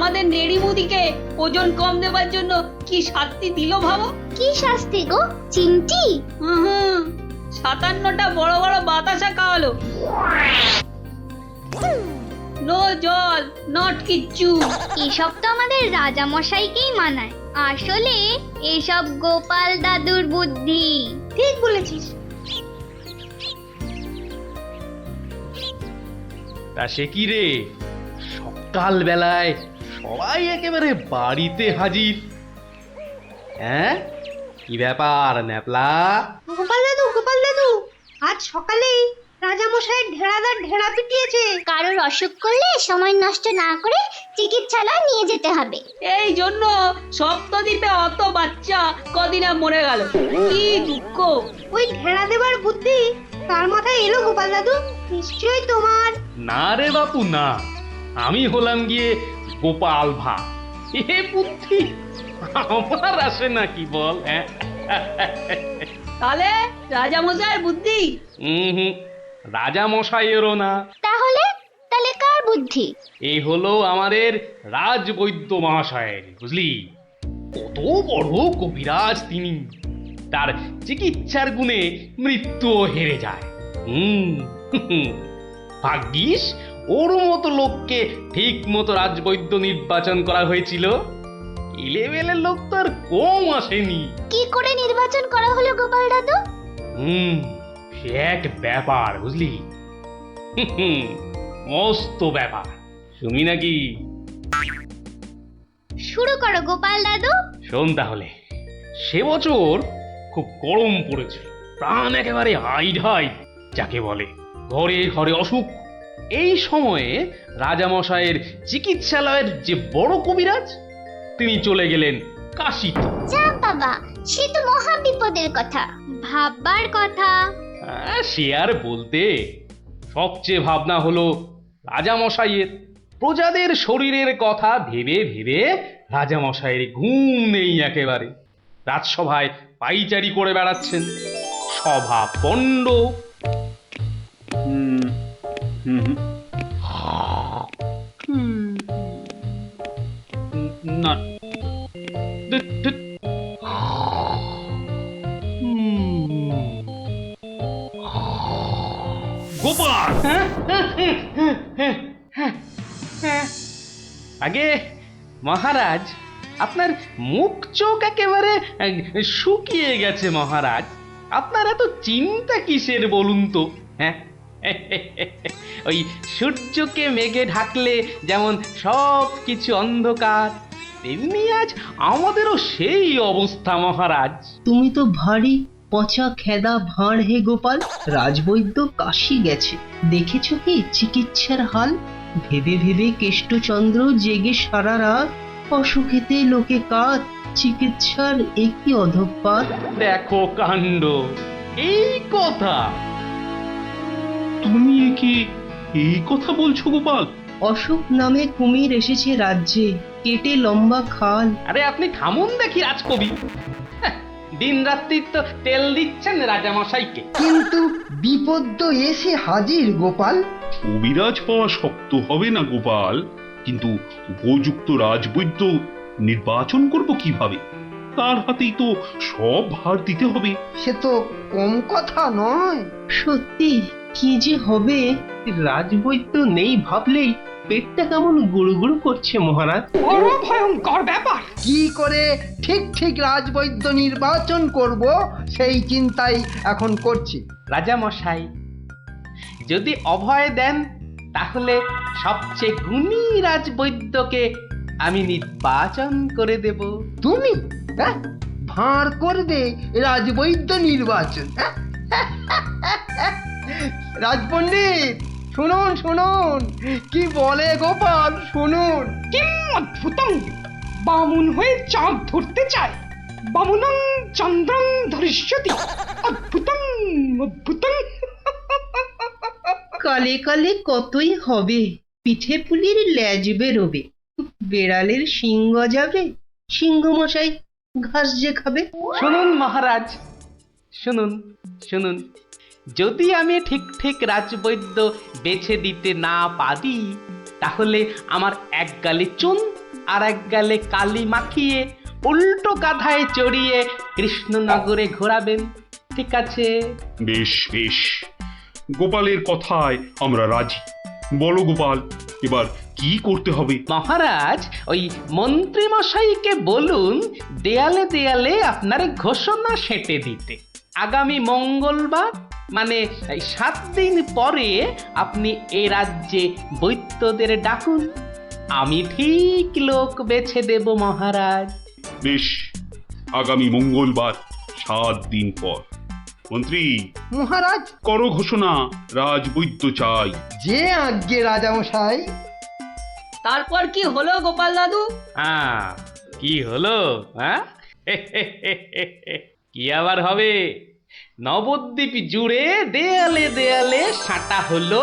আমাদের নেড়িমুদিকে ওজন কম দেওয়ার জন্য কি শাস্তি দিল ভাবো? কি শাস্তি গো চিমটি? হুম, 57টা বড় বড় বাতাসা খাওয়ালো। নো জল, নট কিচ্ছু। এসব তো আমাদের রাজা মশাইকেই মানায়, আসলে এসব গোপাল দাদুর বুদ্ধি। ঠিক বলেছিস। তা সে কি রে, সকাল বেলায় সবাই একেবারে বাড়িতে হাজির। হ্যাঁ, কি ব্যাপার ন্যাপলা? গোপাল দাদু আজ সকালেই রাজামশাইয়ের ঢেড়াদার ঢেড়া পিটিয়েছে। কারোর অসুখ করলে সময় নষ্ট না করে চিকিৎসালয়ে নিয়ে যেতে হবে। এই জন্য সপ্তদ্বীপে অত বাচ্চা কদিনে মরে গেল। কি দুঃখ। ওই ঢেড়া দেবার বুদ্ধি তার মাথায় এলো গোপাল দাদু? নিশ্চয়ই তোমার। না রে বাপু না, আমি হলাম গিয়ে গোপাল ভাঁ। এ বুদ্ধি আমার আসে নাকি বল? হ্যাঁ, তাহলে রাজামশাইয়ের বুদ্ধি? হুম, রাজা মশাইয়েরও না। তাহলে কার বুদ্ধি? এই হলো আমাদের রাজবৈদ্য মহাশয়ের, বুঝলি? কত বড় কবিরাজ তিনি, তার চিকিৎসার গুণে মৃত্যুও হেরে যায়। ভাগ্যিস ওর মতো লোককে ঠিক মতো রাজবৈদ্য নির্বাচন করা হয়েছিল। এলেবেলে লোক তো আর কম আসেনি। কি করে নির্বাচন করা হলো গোপাল দাদু? সে এক ব্যাপার, বুঝলি? মস্ত ব্যাপার, শুনি নাকি? শুরু করো গোপাল দাদু। শোন তাহলে। সে বছর খুব গরম পড়েছিল, প্রাণ একেবারে হাই ঢাই যাকে বলে। ঘরে ঘরে অসুখ। এই সময়ে রাজামশাইয়ের চিকিৎসালয়ের যে বড় কবিরাজ, তিনি চলে গেলেন কাশীতে। যা বাবা, সে তো মহা বিপদের কথা, ভাববার কথা। সে আর বলতে, সবচেয়ে ভাবনা হলো রাজামশাইয়ের। প্রজাদের শরীরের কথা ভেবে ভেবে রাজামশাইয়ের ঘুম নেই একেবারে। রাজসভায় পাইচারি করে বেড়াচ্ছেন, সভা পণ্ড। না, গোপাল! আগে মহারাজ, আপনার মুখ চোখ একেবারে শুকিয়ে গেছে মহারাজ। আপনার এত চিন্তা কিসের বলুন তো? হ্যাঁ, ওই সূর্যকে মেঘে ঢাকলে যেমন সব কিছু অন্ধকার, তেমনি আজ আমাদেরও সেই অবস্থা মহারাজ। তুমি তো ভারী পচা খেদা ভাঁড় হে গোপাল। রাজবৈদ্য কাশি গেছে, দেখেছ কি চিকিৎসার হাল? ভেবে ভেবে কেষ্টচন্দ্র জেগে সারা রাত, অসুখেতে লোকে কাত, চিকিৎসার একই অধঃপাত। দেখো কাণ্ড, এই কথা! তুমি কি এই কথা বলছো গোপাল? অসুখ নামে কুমির এসেছে রাজ্যে, কেটে লম্বা খাল। আরে আপনি থামুন দেখি রাজকবি। দিন রাত্রি তো তেল দিচ্ছেন রাজামশাইকে। কিন্তু বিপদ তো এসে হাজির গোপাল। কবিরাজ পাওয়া শক্ত হবে না গোপাল, কিন্তু উপযুক্ত রাজবৈদ্য নির্বাচন করব কিভাবে? তার হাতেই তো সব ভার দিতে হবে। সে তো কম কথা নয়। সত্যি কি যে হবে, রাজবৈদ্য নেই ভাবলেই পেটটা কেমন গুড়ুগুড়ু করছে মহারাজ। বড় ভয়ঙ্কর ব্যাপার। কি করে ঠিক ঠিক রাজবৈদ্য নির্বাচন করব সেই চিন্তাই এখন করছি। রাজামশাই যদি অভয় দেন, তাহলে সবচেয়ে গুণী রাজবৈদ্যকে আমি নির্বাচন করে দেব। তুমি ভাঁড় করবে রাজবৈদ্য নির্বাচন? রাজপণ্ডিত শুনুন শুনুন, কি বলে গোপাল শুনুন। অদ্ভুতং! বামুন হয়ে চাঁদ ধরতে চায়। বামুনং চন্দ্রং ধরিষ্যতি। অদ্ভুতং অদ্ভুতং। কালে কালে কতই হবে, পিঠে পুলির ল্যাজ বেরোবে, বেড়ালের সিংহ যাবে, সিংহ মশাই ঘাস যে খাবে। শুনুন মহারাজ, শুনুন শুনুন, যদি আমি ঠিক ঠিক রাজবৈদ্য বেছে দিতে না পারি, তাহলে আমার এক গালে চুন আর এক গালে কালি মাখিয়ে উল্টো কাঁধায় চড়িয়ে কৃষ্ণনগরে ঘোরাবেন, ঠিক আছে? বেশ বেশ, গোপালের কথায় আমরা রাজি। বলো গোপাল, এবার কি করতে হবে? মহারাজ, ওই মন্ত্রী মশাইকে বলুন দেয়ালে দেয়ালে আপনার ঘোষণা সেঁটে দিতে। আগামী মঙ্গলবার মানে 7 দিন পরে আপনি এ রাজ্যে বৈদ্যদের ডাকুন, আমি ঠিক লোক বেছে দেব মহারাজ। বেশ, আগামী মঙ্গলবার 7 দিন পর। মন্ত্রী, মহারাজ, করো ঘোষণা, রাজবৈদ্য চাই। যে আজ্ঞে রাজামশাই। তারপর কি হলো গোপাল দাদু? হ্যাঁ, কি হলো? হ্যাঁ, কি আবার হবে? নবদ্বীপ জুড়ে দেয়ালে দেয়ালে সাঁটা হলো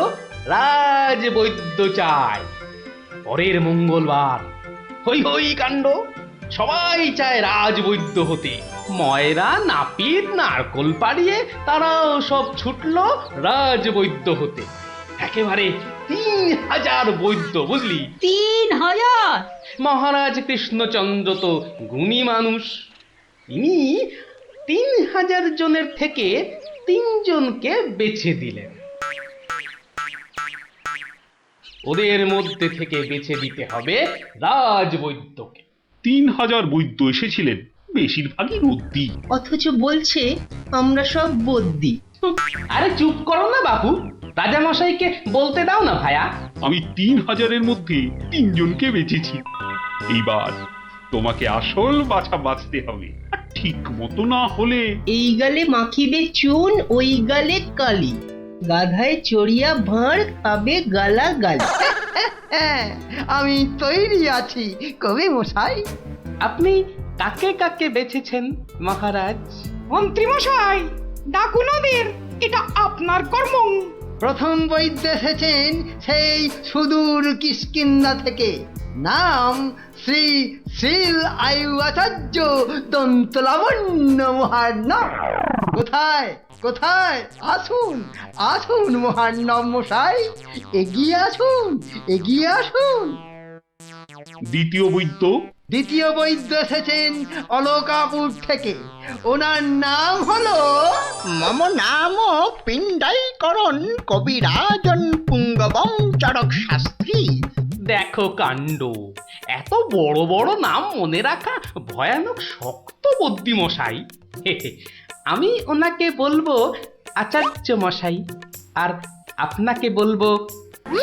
রাজবৈদ্য চাই। পরের মঙ্গলবার হই হই কাণ্ড, সবাই চায় রাজবৈদ্য হতে। ময়রা, নাপিত, নারকোল পাড়িয়ে তারাও সব ছুটলো রাজবৈদ্য হতে। একেবারে 3000 বৈদ্য, বুঝলি? 3000! মহারাজ কৃষ্ণচন্দ্র তো গুণী মানুষ, তিনি 3000 জনের থেকে 3 জনকে বেছে দিলেন। ওদের মধ্যে থেকে বেছে দিতে হবে রাজবৈদ্যকে। 3000 বৈদ্য এসেছিলেন, বেশিরভাগই রদ্দি। অথচ বলছে আমরা সব বদ্যি। আরে চুপ করো না বাপু, রাজামশাইকে বলতে দাও না ভায়া। আমি 3000-এর মধ্যে 3 জনকে বেঁচেছি। এইবার তোমাকে আসল বাছা বাঁচতে হবে, আর ঠিক মতো না হলে এই গালে মাখিবে চুন, ওই গালে কালি, গাধায় চড়িয়া ভাঁড় খাবে গালা গালি। হ্যাঁ, আমি তৈরি আছি কবি মশাই। আপনি কাকে কাকে বেছেছেন মহারাজ? মন্ত্রী মশাই, ডাকুন ওদের, এটা আপনার কর্ম। প্রথম বৈদ্য এসেছেন সেই সুদূর কিষ্কিন্ধা থেকে, নাম শ্রী শ্রীল আয়ু আচার্য দন্তলাবণ্য মহার্ণব। কোথায় কোথায়? আসুন আসুন মহার্ণব মশাই, এগিয়ে আসুন এগিয়ে আসুন। দ্বিতীয় বৈদ্য? দ্বিতীয় বৈদ্য এসেছেন অলকাপুর থেকে, ওনার নাম হলো মম নাম পিণ্ডাইকরণ কবিরাজন পুঙ্গবং চরক শাস্ত্রী। দেখো কাণ্ড, এত বড় বড় নাম মনে রাখা ভয়ানক শক্ত বুদ্ধি মশাই। আমি ওনাকে বলবো আচার্য মশাই, আর আপনাকে বলবো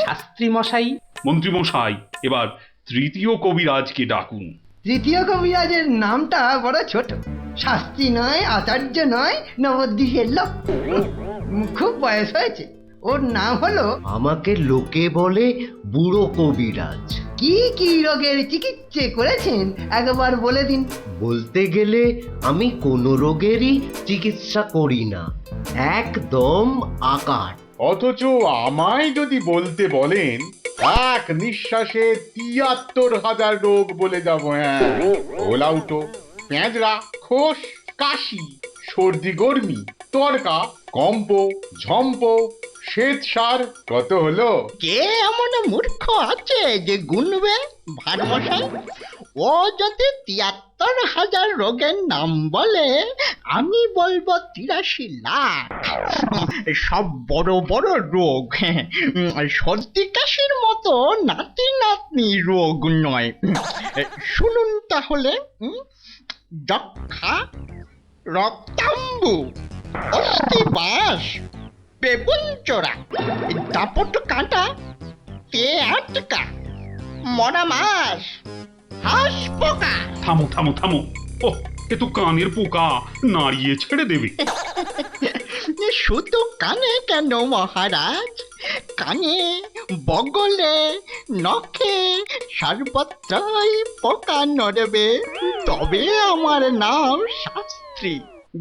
শাস্ত্রী মশাই। মন্ত্রী মশাই, এবার তৃতীয় কবিরাজকে ডাকুন। তৃতীয় কবিরাজের নামটা বড় ছোট, শাস্ত্রী নয়, আচার্য নয়, নবদ্বীপের লোক। খুব বয়স হয়েছে। ওর নাম হলো, আমাকে লোকে বলে বুড়ো কবিরাজ। কি কি রোগের চিকিৎসা করেছেন একবার বলে দিন। বলতে গেলে আমি কোনো রোগেরই চিকিৎসা করি না, একদম আকার। অথচ আমায় যদি বলতে বলেন, এক নিঃশ্বাসে ৭৩,০০০ রোগ বলে যাব। হ্যাঁ, ওলাউটো, পেঁজরা, খোস, কাশি, সর্দি গর্মি, তরকা, কম্প, ঝম্প, শ্বেত সার, কত হলো? কে এমন মূর্খ আছে যে গুনবে ভারমশাই? ও যদি ৭৩,০০০ রোগের নাম বলে, আমি বলবো ৮৩ লাখ। সব বড় বড় রোগ, সর্দি কাশির মতো নাতি নাতনি রোগ নয়। শুনুন তাহলে, যক্ষা, রক্তাম্বু, অস্থিবাস, বেগুন চোরা, দাপট কাঁটা, পেয়াটকা, মরা মাছ, হাঁস পোকা। থামো থামো থামো, ও এ তো কানের পোকা, নাড়িয়ে ছেড়ে দেবে। শুধু কানে কেন মহারাজ, কানে, বগলে, নখে, সর্বত্রই পোকা নড়বে, তবে আমার নাম শাস্ত্রী।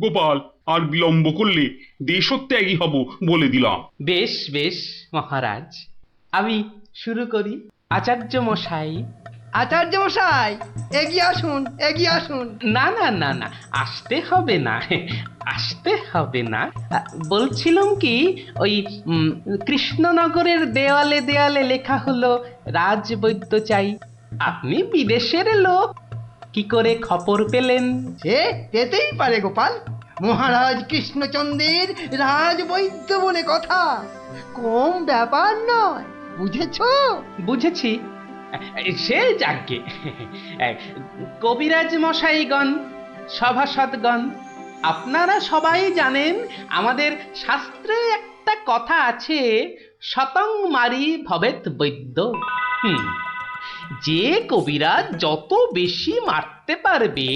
গোপাল, আর বিলম্ব করলে দেশত্যাগী হব বলে দিলাম। বেশ বেশ মহারাজ, আমি শুরু করি। আচার্য মশাই। আচার্য মশাই, এগিয়ে আসুন এগিয়ে আসুন। না না না না, আসতে হবে না, আসতে হবে না। বলছিলাম কি, ওই কৃষ্ণনগরের দেওয়ালে দেওয়ালে লেখা হলো রাজবৈদ্য চাই, আপনি বিদেশের লোক, কি করে খবর পেলেন? সে পেতেই পারে গোপাল, মহারাজ কৃষ্ণচন্দ্রের রাজবৈদ্য বলে কথা, কম ব্যাপার নয়, বুঝেছো? বুঝেছি, সে যাকে। কবিরাজ মশাইগণ, সভাসদগণ, আপনারা সবাই জানেন আমাদের শাস্ত্রে একটা কথা আছে, শতং মারি ভবেত বৈদ্য। যে কবিরাজ যত বেশি মারতে পারবে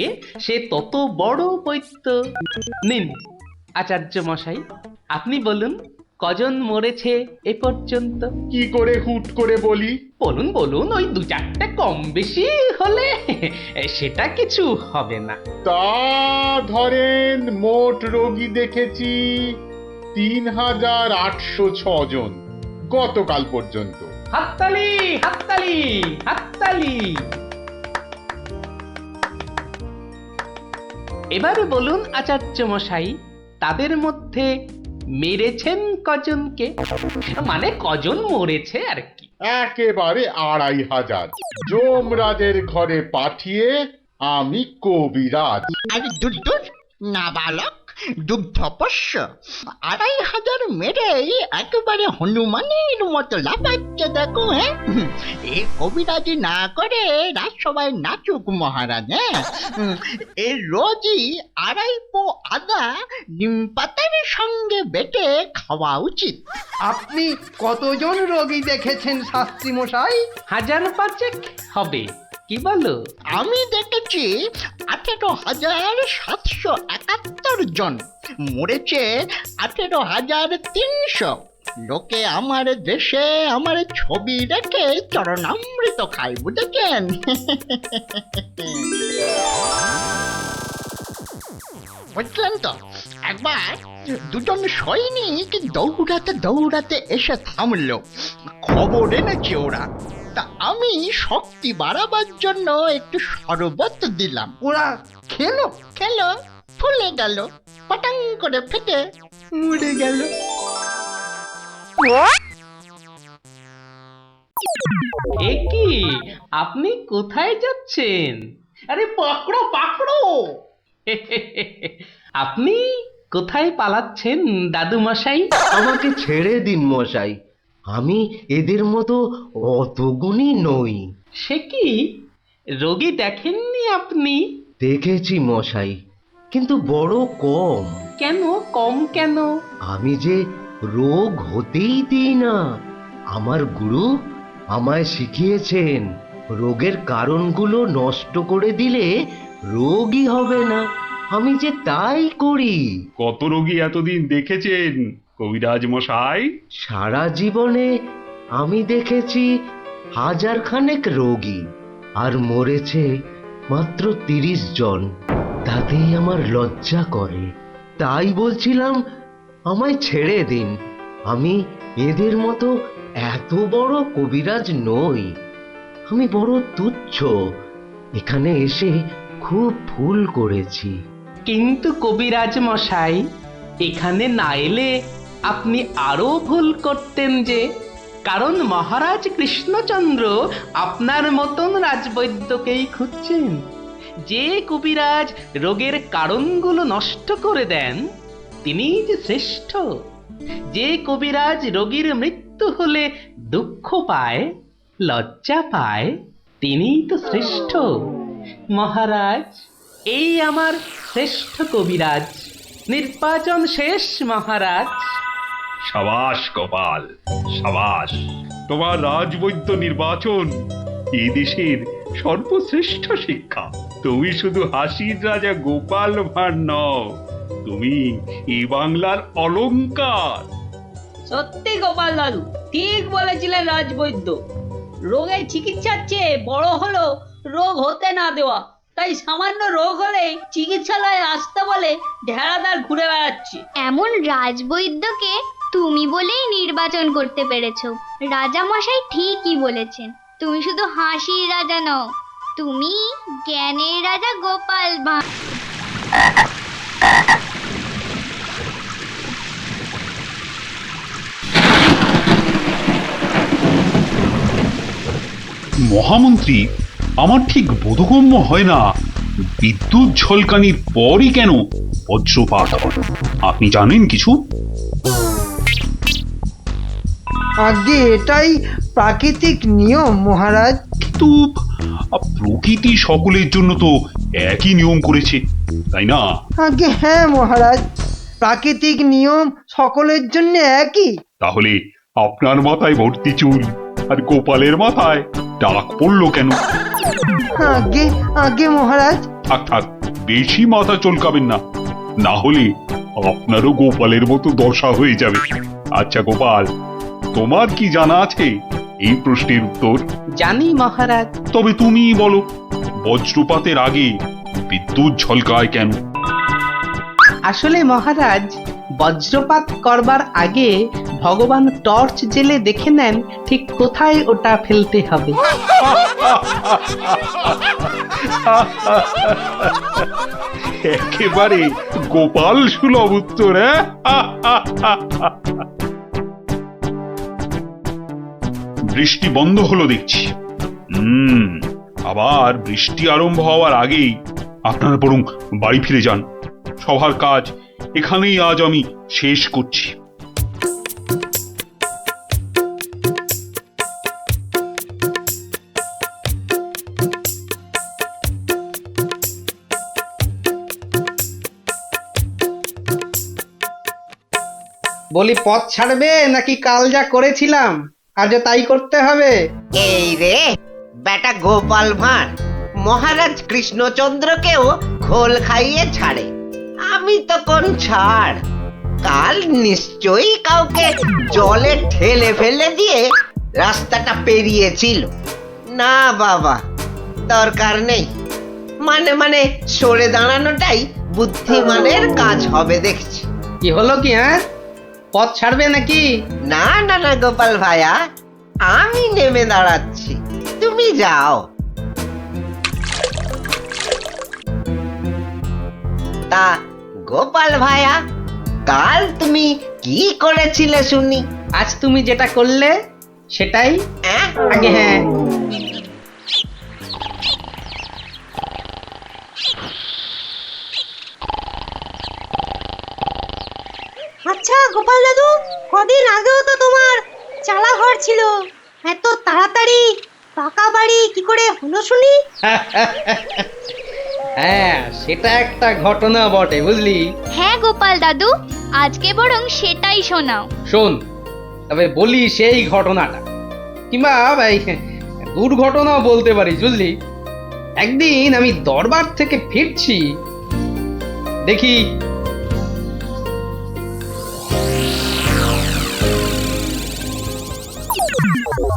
সে তত বড় বৈদ্য। নিন আচার্য মশাই, আপনি বলুন কজন মরেছে এ পর্যন্ত? কি করে হুট করে বলি? বলুন বলুন, ওই দু চারটে কম বেশি হলে সেটা কিছু হবে না। তা ধরেন মোট রোগী দেখেছি ৩,৮০৬ জন গতকাল পর্যন্ত। হাততালি হাততালি হাততালি। এবারে বলুন আচার্য মশাই, তাদের মধ্যে মেরেছেন কজনকে? মানে কজন মরেছে আর কি। একেবারে ২৫০০। যমরাজের ঘরে পাঠিয়ে আমি কবিরাজ। আরে দূর দূর, নাবালক দুগ্ধপোষ্য, ২৫০০ মেরেই একেবারে হনুমানের মতো লাফাচ্ছে দেখো। হ্যাঁ, এ কবিরাজি না করে রাজসভায় নাচুক মহারাজ। হ্যাঁ, এর রোজই ২.৫ পো আদা নিম পাতার সঙ্গে বেটে খাওয়া উচিত। আপনি কতজন রোগী দেখেছেন শাস্ত্রী মশাই? ১৫০০ হবে, কি বলো? আমি দেখেছি ১৮,৭৭১ জন, মরেছে ১৮,৩০০। লোকে আমার দেশে আমার ছবি রেখে চরণামৃত খায়, বুঝেছেন? বুঝলেন তো? একবার দুজন সৈনিক দৌড়াতে দৌড়াতে এসে থামলো, খবর এনেছে ওরা। তা আমি শক্তি বাড়াবার জন্য একটু শরবত দিলাম। ওরা খেলো? খেলো, ফুলে গেল, পটাং করে ফেটে মরে গেল। এ কি, আপনি কোথায় যাচ্ছেন? আরে পাকড়ো পাকড়ো। আপনি কোথায় পালাচ্ছেন দাদু মশাই? আমাকে ছেড়ে দিন মশাই, আমি এদের মতো অত গুণী নই। সে কি, রোগী দেখেননি আপনি? দেখেছি মশাই, কিন্তু বড় কম। কেন কম কেন? আমি যে রোগ হতেই দিই না। আমার গুরু আমায় শিখিয়েছেন, রোগের কারণগুলো নষ্ট করে দিলে রোগই হবে না। আমি যে তাই করি। কত রোগী এতদিন দেখেছেন কবিরাজ মশাই? সারা জীবনে আমি দেখেছি ১০০০ খানেক রোগী, আর মরেছে মাত্র ৩০ জন। তাতেই আমার লজ্জা করে। তাই বলছিলাম আমায় ছেড়ে দিন, আমি এদের মতো এত বড় কবিরাজ নই। আমি বড় তুচ্ছ, এখানে এসে খুব ভুল করেছি। কিন্তু কবিরাজ মশাই, এখানে না এলে আপনি আরো ভুল করতেন যে, কারণ মহারাজ কৃষ্ণচন্দ্র আপনার মতন রাজবৈদ্যকেই খুঁজছেন। যে কবিরাজ রোগের কারণগুলো নষ্ট করে দেন তিনিই যে শ্রেষ্ঠ। যে কবিরাজ রোগীর মৃত্যু হলে দুঃখ পায়, লজ্জা পায়, তিনিই তো শ্রেষ্ঠ। মহারাজ, এই আমার শ্রেষ্ঠ কবিরাজ, নির্বাচন শেষ মহারাজ। সাবাস গোপাল, সাবাস। তোমার রাজবৈদ্য নির্বাচন এই দেশের সর্বশ্রেষ্ঠ শিক্ষা। তুমি শুধু হাসির রাজা গোপাল ভাঁড় নও, তুমি এই বাংলার অলংকার। সত্যি গোপাল দাদু ঠিক বলেছিলেন রাজবৈদ্য। রোগের চিকিৎসার চেয়ে বড় হলো রোগ হতে না দেওয়া। তাই সামান্য রোগ হলে চিকিৎসালয়ে আসতে বলে ঢেড়াদার ঘুরে বেড়াচ্ছে। এমন রাজবৈদ্যকে তুমি বলেই নির্বাচন করতে পেরেছো। রাজা মশাই ঠিকই বলেছেন, তুমি শুধু হাসির রাজা নও, তুমি জ্ঞানের রাজা গোপাল ভাঁড়। মহামন্ত্রী, আমার ঠিক বোধগম্য হয় না বিদ্যুৎ ঝলকানির পরই কেন বজ্রপাত হয়। আপনি জানেন কিছু? আগে এটাই প্রাকৃতিক নিয়ম মহারাজ। কিন্তু প্রকৃতি সকলের জন্য তো একই নিয়ম করেছে, তাই না? আগে হ্যাঁ মহারাজ, প্রাকৃতিক নিয়ম সকলের জন্য একই। তাহলে আপনার মাথায় ভর্তি চুল আর গোপালের মাথায় টাক পড়লো কেন? আগে আগে মহারাজ। থাক থাক, বেশি মাথা চলকাবেন না, না হলে আপনারও গোপালের মতো দশা হয়ে যাবে। আচ্ছা গোপাল, তোমার কি জানা আছে এই প্রশ্নের উত্তর? জানি মহারাজ। তবে তুমি বলো, বজ্রপাতের আগে বিদ্যুৎ ঝলকায় কেন? আসলে মহারাজ, বজ্রপাত করবার আগে ভগবান টর্চ জেলে দেখে নেন ঠিক কোথায় ওটা ফেলতে হবে। একেবারে গোপাল সুলভ উত্তর। বৃষ্টি বন্ধ হলো দেখছি। আবার বৃষ্টি আরম্ভ হওয়ার আগেই আপনারা বরং বাড়ি ফিরে যান। সবার কাজ এখানেই আজ আমি শেষ করছি। বলি, পথ ছাড়বে নাকি কাল যা করেছিলাম আজও তাই করতে হবে? এই রে বেটা গোপাল ভাঁড়, মহারাজ কৃষ্ণচন্দ্রকেও খোল খাইয়ে ছাড়ে, আমি তো কোন ছাড়। কাল নিশ্চয়ই কাউকে জলে ঠেলে ফেলে দিয়ে রাস্তাটা পেরিয়েছিল। না বাবা, দরকার নেই। মানে সরে দাঁড়ানোটাই বুদ্ধিমানের কাজ হবে দেখছি। কি হলো কি? হ্যাঁ, পথ ছাড়বে নাকি? না না না গোপাল ভাইয়া, আমি নেমে দাঁড়াচ্ছি, তুমি যাও। তা গোপাল ভাইয়া, কাল তুমি কি করেছিলে শুনি? আজ তুমি যেটা করলে সেটাই আগে। হ্যাঁ, আচ্ছা গোপাল দাদু, কদিন আগেও তো তোমার চালা ঘর ছিল, এত তাড়াতাড়ি পাকা বাড়ি কি করে হলো শুনি? হ্যাঁ, সেটা একটা ঘটনা বটে, বুঝলি? হ্যাঁ গোপাল দাদু, আজকে বরং সেটাই শোনাও। শোন, তবে বলি সেই ঘটনাটা, কিংবা ভাই দুর্ঘটনাও বলতে পারিস, বুঝলি? একদিন আমি দরবার থেকে ফিরছি, দেখি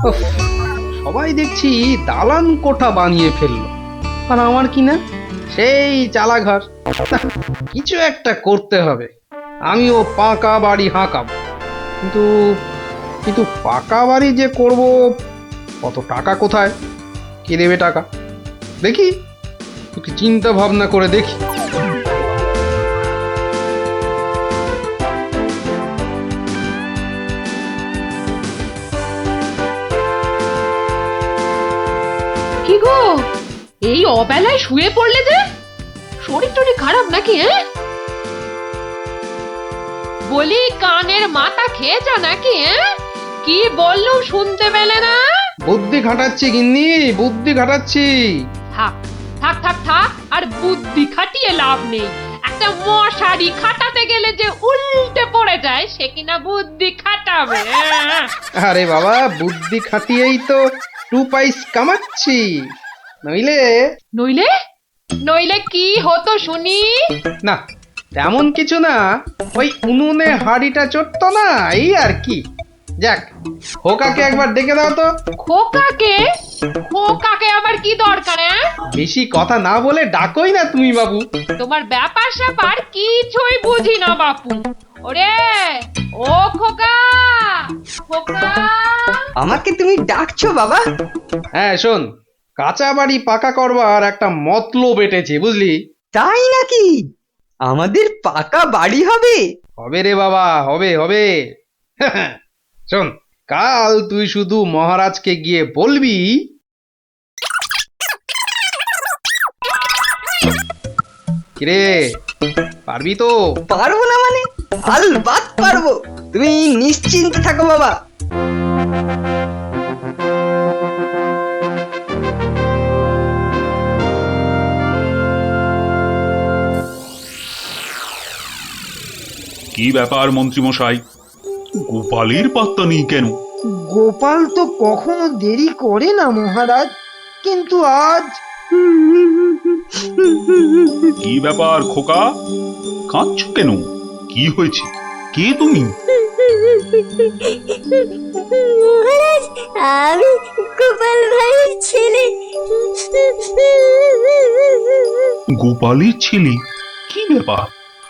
উফ, সবাই দেখছি দালান কোঠা বানিয়ে ফেললো, আর আমার কি না সেই চালাঘর। কিছু একটা করতে হবে, আমিও পাকা বাড়ি হাঁকাবো। কিন্তু কিন্তু পাকা বাড়ি যে করব, কত টাকা কোথায়, কে দেবে টাকা? দেখি একটু চিন্তা ভাবনা করে দেখি। কি গো, এই অবেলায় শুয়ে পড়লে যে? শরীর টরীর খারাপ নাকি? বলি, কানের মাথা খেয়েছ নাকি? কি বললুম শুনতে পেলে না? বুদ্ধি খাটাচ্ছি গিন্নি, বুদ্ধি খাটাচ্ছি। থাক থাক থাক থাক, আর বুদ্ধি খাটিয়ে লাভ নেই। একটা মশারি খাটাতে গেলে যে উল্টে পড়ে যায়, সে কিনা বুদ্ধি খাটাবে? আরে বাবা, বুদ্ধি খাটিয়েই তো 2 পয়সা কামাচ্ছি, নইলে নইলে নইলে কি হতো শুনি? না, তেমন কিছু না, ওই উনুনে হাড়িটা চড়তো না, এই আর কি। যাক, খোকাকে একবার ডেকে দাও তো। খোকাকে? খোকাকে আবার কি দরকার? বেশি কথা না বলে ডাকোই না তুমি বাবু। তোমার ব্যাপার স্যাপার কিছুই বুঝি না বাপু। ওরে ও খোকা, খোকা! আমাকে তুমি ডাকছো বাবা? হ্যাঁ শোন, কাঁচা বাড়ি পাকা করবার একটা মতলব এটেছে, বুঝলি? তাই নাকি? আমাদের পাকা বাড়ি হবে? হবে রে বাবা, হবে হবে। শোন, কাল তুই শুধু মহারাজকে গিয়ে বলবি কিরে পারবি তো? পারবো না মানে? আলবাত পারবো, তুমি নিশ্চিন্তে থাকো বাবা। কি ব্যাপার মন্ত্রীমশাই, গোপালের পাত্তা নেই কেন? গোপাল তো কখনো দেরি করে না মহারাজ, কিন্তু আজ কি ব্যাপার খোকা, কাঁদছো কেন? কি হয়েছে? কে তুমি? মহারাজ, আমি গোপাল ভাইয়ের ছেলে। গোপালের ছেলে? কি ব্যাপার,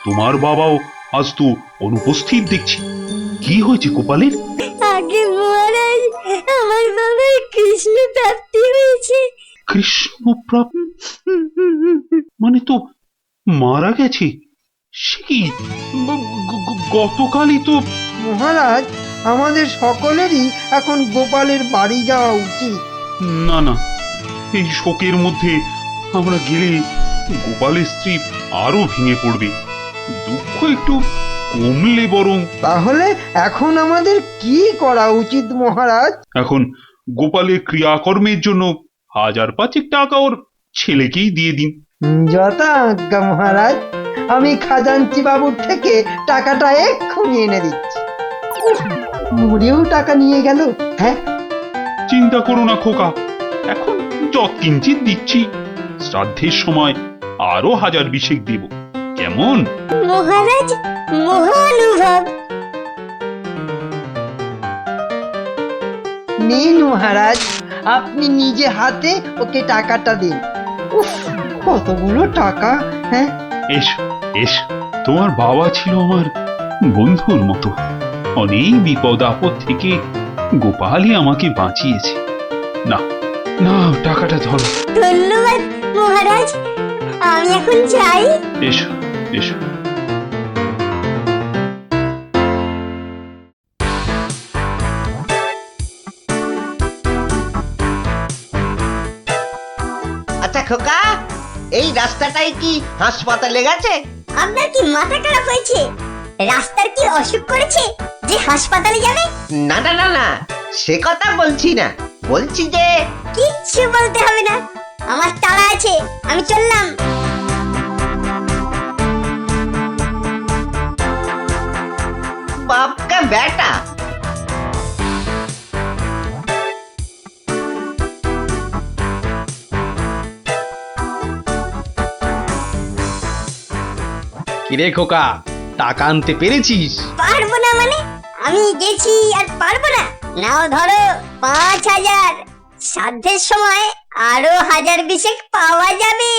তোমার বাবাও আজ তো অনুপস্থিত দেখছি। কি হয়েছে গোপালের? আগে মহারাজ, আমার বাবার কৃষ্ণ প্রাপ্তি হয়েছে। কৃষ্ণপ্রাপ মানে তো মারা গেছে? সে কি, গতকালই তো। মহারাজ, আমাদের সকলেরই এখন গোপালের বাড়ি যাওয়া উচিত। না না, এই শোকের মধ্যে আমরা গেলে গোপালের স্ত্রী আরো ভেঙে পড়বে। দুঃখ একটু কমলে বরং। তাহলে এখন আমাদের কি করা উচিত মহারাজ? এখন গোপালের ক্রিয়াকর্মের জন্য 1000-5 টাকা ওর ছেলেকেই দিয়ে দিন। যথা আজ্ঞা মহারাজ, আমি খাজাঞ্চি বাবুর থেকে টাকাটা এক্ষুনি এনে দিচ্ছি। উফ, মরেও টাকা নিয়ে গেল। হ্যাঁ, চিন্তা করো না খোকা, এখন যৎকিঞ্চিৎ দিচ্ছি, শ্রাদ্ধের সময় আরো 1000 দেব, কেমন? মহারাজ, মহানুভব। নিন মহারাজ, আপনি নিজে হাতে ওকে টাকাটা দিন। উফ, কতগুলো টাকা! হ্যাঁ, এসো এসো, তোমার বাবা ছিল আমার বন্ধুর মতো। অনেক বিপদ আপদ থেকে গোপালই আমাকে বাঁচিয়েছে। না না, টাকাটা ধরো। ধন্যবাদ মহারাজ, আমি এখন যাই। এসো এসো। আচ্ছা খোকা, এই রাস্তাটাই কি হাসপাতালে গেছে? আপনার কি মাথা খারাপ হয়েছে? রাস্তার কি অসুখ করেছে যে হাসপাতালে যাবে? না না না না, সে কথা বলছি না, বলছি যে কিচ্ছু বলতে হবে না, আমার তাড়া আছে, আমি চললাম। বাপ কা বেটা। কিরে খোকা, টাকা আনতে পেরেছিস? পারবো না মানে? আমি গেছি আর পারবো না? নাও ধরো 5000, শ্রাদ্ধের সময় আরো 1000 পাওয়া যাবে।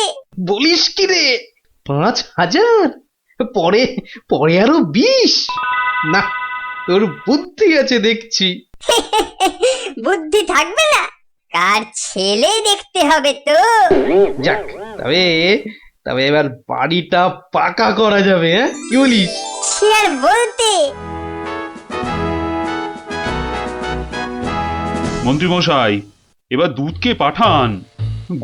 বলিস কি রে, 5000? পরে পরে আরো 20? না, তোর বুদ্ধি আছে দেখছি। বুদ্ধি থাকবে না? কার ছেলে দেখতে হবে তো। যাক, তবে তবে এবার বাড়িটা পাকা করা যাবে, হ্যাঁ কি বলিস? সে আর বলতে। মন্ত্রীমশাই, এবার দুধকে পাঠান,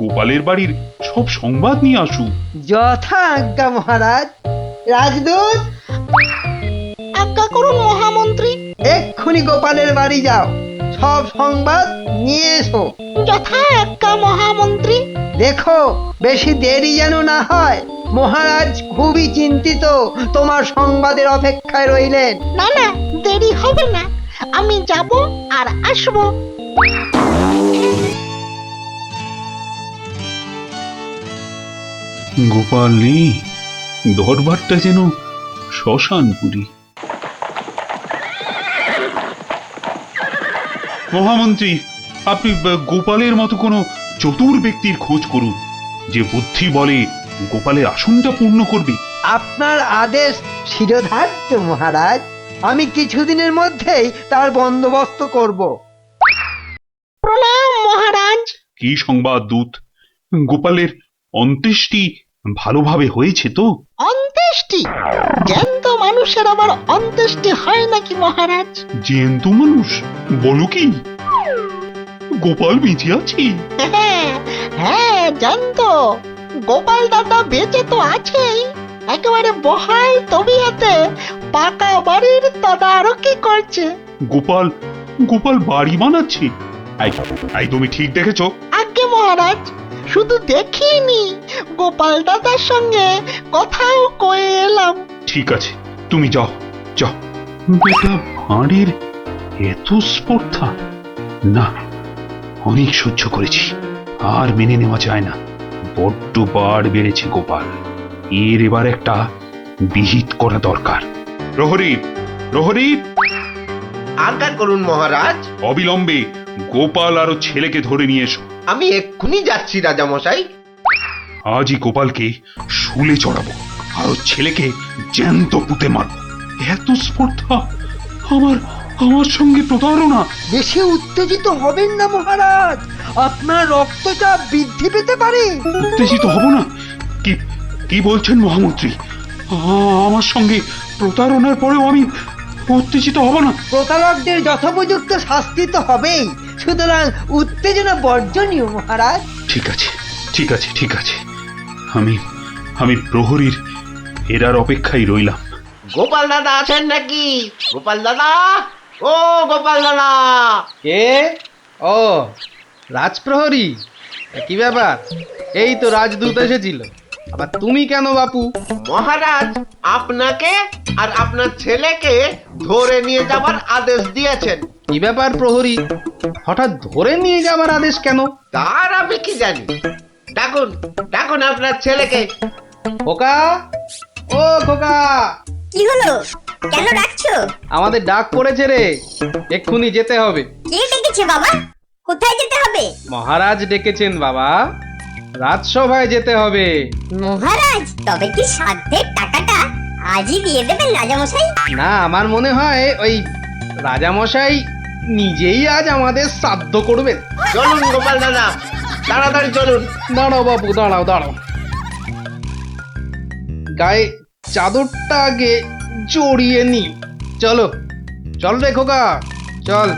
গোপালের বাড়ির সব সংবাদ নিয়ে আসুক। যথা আজ্ঞা মহারাজ। রাজদূত, আজ্ঞা করুন মহামন্ত্রী। এক্ষুনি গোপালের বাড়ি যাও, সব সংবাদ নিয়ে এসো। যথা আজ্ঞা মহামন্ত্রী। দেখো বেশি দেরি যেন না হয়, মহারাজ খুবই চিন্তিত, তোমার সংবাদের অপেক্ষায় রইলেন। না না, দেরি হবে না, আমি যাব আর আসবো। গোপাল নেই, দরবারটা যেন শ্মশানপুরী। মহামন্ত্রী, আপনি গোপালের মতো কোনো চতুর ব্যক্তির খোঁজ করুন, যে বুদ্ধি বলে গোপালের আসনটা পূর্ণ করবে। আপনার আদেশ শিরোধার্য মহারাজ, আমি কিছুদিনের মধ্যেই তার বন্দোবস্ত করব। প্রণাম মহারাজ। কি সংবাদ দূত? গোপালের অন্ত্যেষ্টি ভালোভাবে হয়েছে তো? অন্ত্যেষ্টি? জ্যান্ত মানুষের আবার অন্ত্যেষ্টি হয় নাকি মহারাজ? জ্যান্ত মানুষ? বলো কি? গোপাল বেঁচে আছে? হ্যাঁ হ্যাঁ, জ্যান্ত। গোপাল দাদা বেঁচে তো আছেই, একেবারে বহাল তবিয়তে পাকা বাড়ির তদারকি করছে। গোপাল গোপাল বাড়ি বানাচ্ছে? এই তুমি ঠিক দেখেছো? আজ্ঞে মহারাজ, শুধু দেখিনি, গোপাল দাদার সঙ্গে কথাও কয়ে এলাম। ঠিক আছে, তুমি যাও যাও। বেটা ভাঁড়ের এত স্পর্ধা! না, অনেক সহ্য করেছি, আর মেনে নেওয়া যায় না। বড্ড বাড় বেড়েছে গোপাল, এর এবার একটা বিহিত করা দরকার। প্রহরী, প্রহরী, আজ্ঞা করুন মহারাজ। অবিলম্বে গোপাল আর ওর ছেলেকে ধরে নিয়ে এসো। আমি এক্ষুনি যাচ্ছি রাজামশাই। আজই গোপালকে শুলে চড়াবো, আর ওর ছেলেকে জ্যান্ত পুঁতে মারবো। এত স্পর্ধা! আমার আমার সঙ্গে প্রতারণা! বেশি উত্তেজিত হবেন না মহারাজ, আপনার রক্তচাপ বৃদ্ধি পেতে পারে। উত্তেজিত হব না? কি কি বলছেন মহামন্ত্রী? আমার সঙ্গে প্রতারণার পরেও আমি উত্তেজিত হব না? প্রতারকদের যথোপযুক্ত শাস্তি তো হবেই, সুতরাং উত্তেজনা বর্জনীয় মহারাজ। ঠিক আছে, ঠিক আছে, ঠিক আছে। আমি আমি প্রহরীর এরার অপেক্ষায় রইলাম। গোপাল দাদা আছেন নাকি? গোপাল দাদা, ও গোপাল দাদা! কে? ও, রাজপ্রহরী, কি ব্যাপার? এই তো রাজদূত এসেছিল, আবার তুমি কেন বাপু? মহারাজ আপনাকে আর আপনার ছেলেকে ধরে নিয়ে যাবার আদেশ দিয়েছেন। কি ব্যাপার প্রহরী, হঠাৎ ধরে নিয়ে যাবার আদেশ কেন? তার আমি কি জানি। ডাকুন, ডাকুন আপনার ছেলেকে। খোকা, ও খোকা! কি হলো? কেন ডাকছো? আমাদের ডাক পড়েছে রে, এক্ষুনি যেতে হবে। কে ডেকেছে বাবা? কোথায় যেতে হবে? মহারাজ ডেকেছেন বাবা, রাজসভায় যেতে হবে। মহারাজ, তবে কি সাধ্যের টাকাটা আজই দিয়ে দেবেন রাজামশাই? না, আমার মনে হয় ওই রাজামশাই নিজেই আজ আমাদের শ্রাদ্ধ করবেন। চলুন গোপাল দাদা, তাড়াতাড়ি চলুন। দাঁড়াও বাবু, দাঁড়াও দাঁড়াও, গায়ে চাদরটা আগে জড়িয়ে নি। চলো, চল রে খোকা, চল।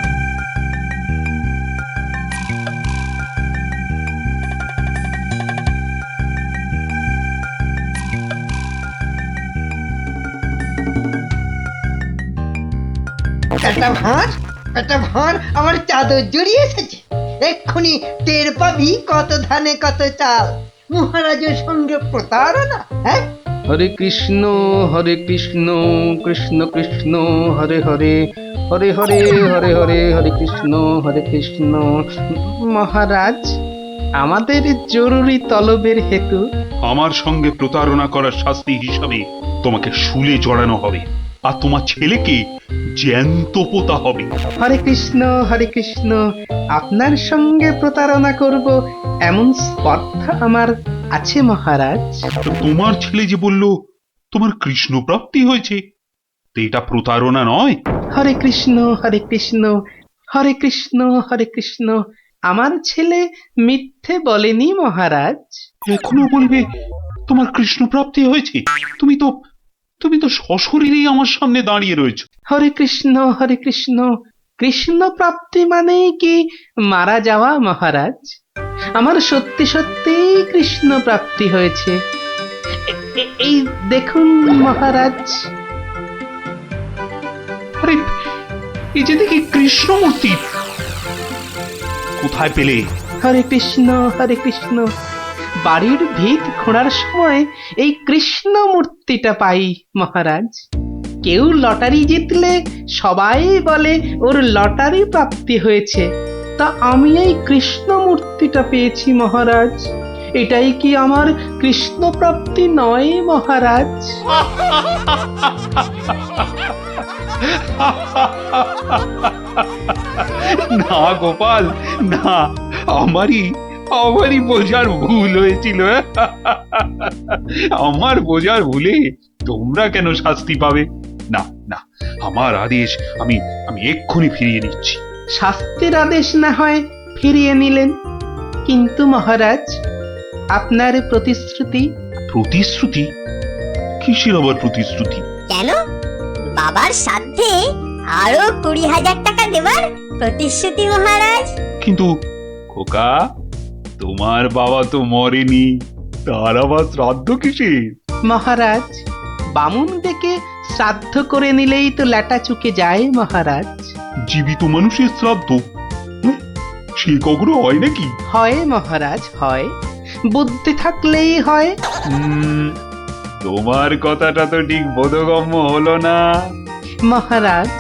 একটা ভাঁড় আমার চাদর জড়িয়ে এসেছে। এক্ষুনি টের পাবি কত ধানে কত চাল। মহারাজের সঙ্গে প্রতারণা, হ্যাঁ? হরে কৃষ্ণ কৃষ্ণ কৃষ্ণ হরে হরে, হরে হরে হরে হরে, হরে কৃষ্ণ। মহারাজ, আমাদের জরুরি তলবের হেতু আমার সঙ্গে প্রতারণা করার শাস্তি হিসাবে তোমাকে শুলে চড়ানো হবে, আর তোমার ছেলেকে জ্যান্ত পোতা হবে। হরে কৃষ্ণ, আপনার সঙ্গে প্রতারণা করব এমন স্পর্ধা আমার আছে মহারাজ। তো তোমার ছেলে যে বলল তোমার কৃষ্ণ প্রাপ্তি হয়েছে, তো এটা প্রতারণা নয়? হরে কৃষ্ণ হরে কৃষ্ণ, আমার ছেলে মিথ্যে বলেনি মহারাজ। এখনো বলবে তোমার কৃষ্ণ প্রাপ্তি হয়েছে? তুমি তো সশরীরেই আমার সামনে দাঁড়িয়ে রয়েছো। হরে কৃষ্ণ, কৃষ্ণ প্রাপ্তি মানে কি মারা যাওয়া মহারাজ? আমার সত্যি সত্যি কৃষ্ণ প্রাপ্তি হয়েছে। এই দেখুন মহারাজ। আরে, এই যে দেখি কৃষ্ণ মূর্তি, কোথায় পেলে? হরে কৃষ্ণ, বাড়ির ভিত খোঁড়ার সময় এই কৃষ্ণ মূর্তিটা পাই মহারাজ। কেউ লটারি জিতলে সবাই বলে ওর লটারি প্রাপ্তি হয়েছে, তা আমি এই কৃষ্ণ মূর্তিটা পেয়েছি মহারাজ। এটাই কি আমার কৃষ্ণ প্রাপ্তি নয় মহারাজ? না গোপাল, না, আমারই বোঝার ভুল হয়েছিল। আমার বোঝার ভুলে তোমরা কেন শাস্তি পাবে? না না, আমার আদেশ আমি এক্ষুনি ফিরিয়ে নিচ্ছি। শাস্তির আদেশ না হয় ফিরিয়ে নিলেন, কিন্তু মহারাজ আপনার প্রতিশ্রুতি? প্রতিশ্রুতি? কিসের আবার প্রতিশ্রুতি? কেন? বাবার সাধ্যে আরো 20,000 টাকা দেবার প্রতিশ্রুতি মহারাজ। কিন্তু খোকা, তোমার বাবা তো মরেনি, তার আবার শ্রাদ্ধ কিসের? মহারাজ বামুন ডেকে শ্রাদ্ধ করে নিলেই তো ল্যাটা চুকে যায় মহারাজ। জীবিত মানুষের শ্রাদ্ধ? হুঁ, সে কখনো হয় নাকি? হয় মহারাজ হয়, বুদ্ধি থাকলেই হয়। তোমার কথাটা তো ঠিক বোধগম্য হলো না। মহারাজ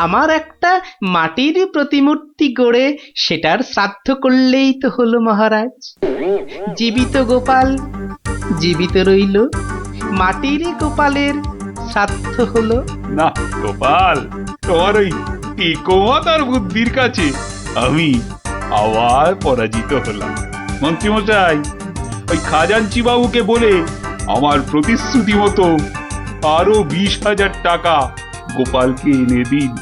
আমার একটা মাটির প্রতিমূর্তি গড়ে সেটার শ্রাদ্ধ করলেই তো হলো মহারাজ। জীবিত গোপাল জীবিত রইল, মাটির গোপালের শ্রাদ্ধ হলো। না গোপাল, তোমার ওই টিকোমাতার বুদ্ধির কাছে আমি আবার পরাজিত হলাম। মন্ত্রীমশাই, ওই খাজাঞ্চি বাবুকে বলে আমার প্রতিশ্রুতি মতো আরো 20,000 টাকা গোপালকে এনে দিন।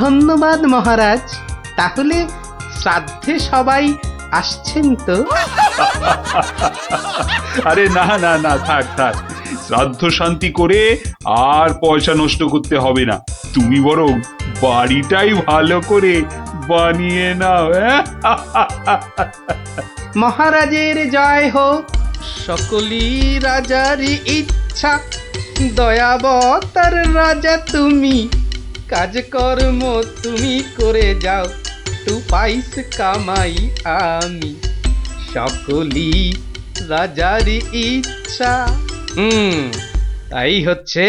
ধন্যবাদ মহারাজ। তাহলে শ্রাদ্ধে সবাই আসছেন তো? আরে না না না, থাক থাক, শ্রাদ্ধ শান্তি করে আর পয়সা নষ্ট করতে হবে না। তুমি বরং বাড়িটাই ভালো করে বানিয়ে নাও। মহারাজের জয় হোক, সকলই রাজারই ইচ্ছা, দয়াবতার রাজা তুমি, কাজকর্ম তুমি করে যাও, তু পাইস কামাই আমি, সকলই রাজারই ইচ্ছা। তাই হচ্ছে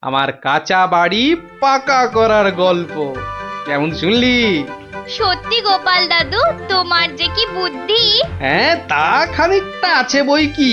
আমার কাঁচা বাড়ি পাকা করার গল্প। কেমন শুনলি? সত্যি গোপাল দাদু, তোমার যে কি বুদ্ধি! হ্যাঁ, তা খানিকটা আছে বই কি।